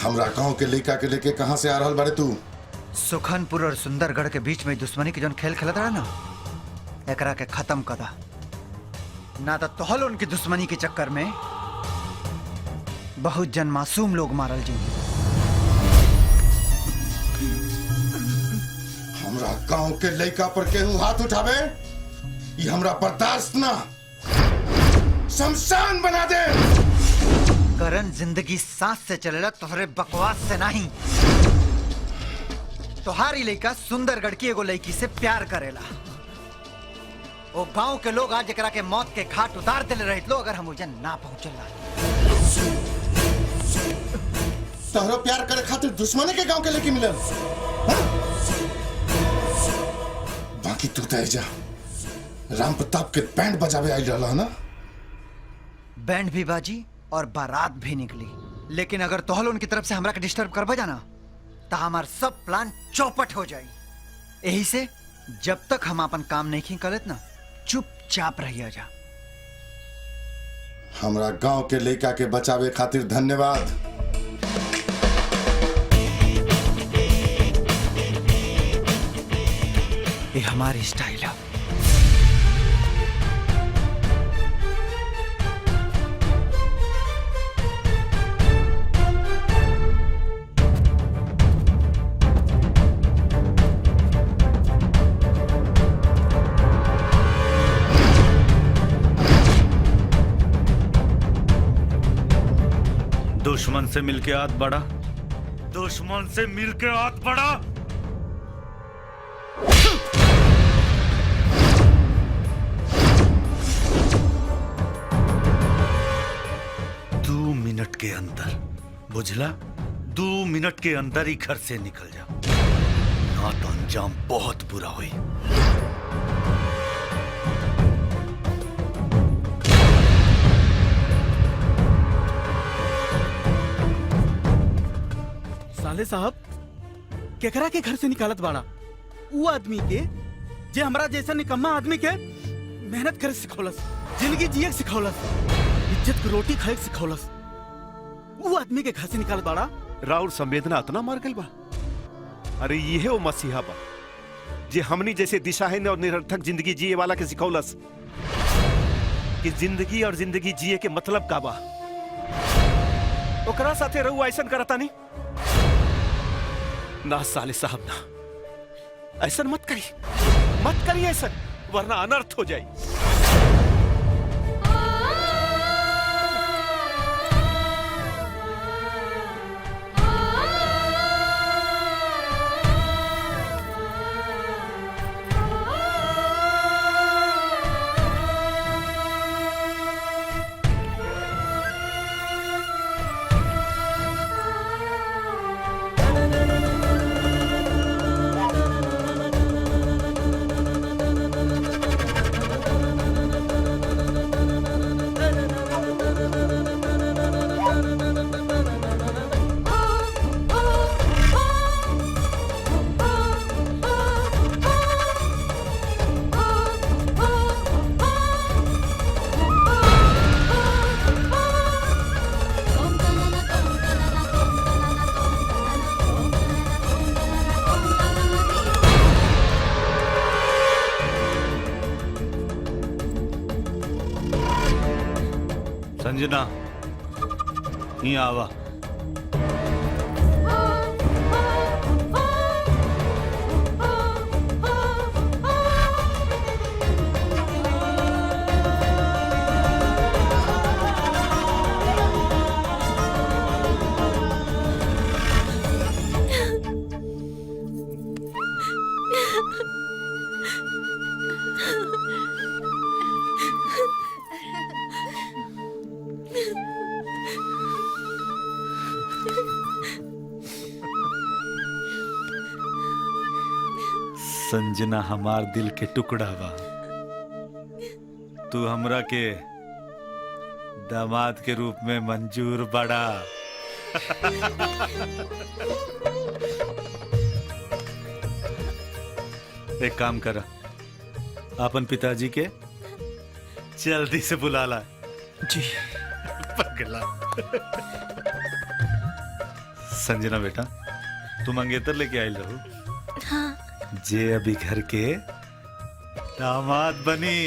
हमरा गांव के लड़का के लेके कहां से आ रहल बाड़े तू? सुखनपुर और सुंदरगढ़ के बीच में दुश्मनी के जोन खेल खेलत रहा ना, एकरा के खत्म कदा, ना तो तोहल उनकी दुश्मनी के चक्कर में बहुत जन मासूम लोग मारल जी। हमरा गांव के लड़का पर केहू हाथ उठावे, ये हमरा बर्दाश्त ना, शमशान बना दे। करण जिंदगी सांस से चलेला, तोहरे बकवास से नहीं। तोहारी लड़का सुंदरगढ़ की एगो लड़की से प्यार करेला। वो गांव के लोग आज एकरा के मौत के घाट उतार देले रहित लो, अगर हम उजन ना पहुंचला। तोहरो प्यार करे खातिर दुश्मनी के गांव के लेके मिलल। बाकी तू तो जा राम प्रताप के बैंड बजावे आई रहला ना? बैंड भी बाजी और बारात भी निकली, लेकिन अगर तोहल उनकी तरफ से हमरा के डिस्टर्ब कर बजाना तो हमार सब प्लान चौपट हो जाए। यही से जब तक हम अपन काम नहीं करत ना, चुपचाप रहिया जा। हमरा गांव के लड़का के बचावे खातिर धन्यवाद। ये हमारी स्टाइल है। दुश्मन से मिलके हाथ बढ़ा, दुश्मन से मिलके हाथ बढ़ा। दो मिनट के अंदर, बुझला? 2 मिनट के अंदर ही घर से निकल जा, ना तो अंजाम बहुत बुरा हुई। साले साहब केकरा के घर से निकालत बाड़ा? वो आदमी के जे हमरा जैसा निकम्मा आदमी के मेहनत करे सिखौलस, जिंदगी जिए सिखौलस, इज्जत की रोटी खाए सिखौलस। वो आदमी के घर से निकालत बाड़ा? राउर संवेदना इतना मर गई बा। अरे ये वो मसीहा बा जे हमनी जैसे दिशाहीन और निरर्थक जिंदगी जिए वाला के सिखौलस कि जिंदगी और जिंदगी जिए के मतलब का बा। ओकरा साथे रहू ऐसन करता नहीं ना साले साहब ना, ऐसा मत करी ऐसा, वरना अनर्थ हो जाए। संजना, ही आवा। संजना हमार दिल के टुकड़ा बा। तू हमरा के दामाद के रूप में मंजूर बड़ा। एक काम करा, अपन पिताजी के जल्दी से बुला ला। जी पगला। संजना बेटा तू मंगेतर लेके आयल रहो हाँ जे अभी घर के दामाद बनी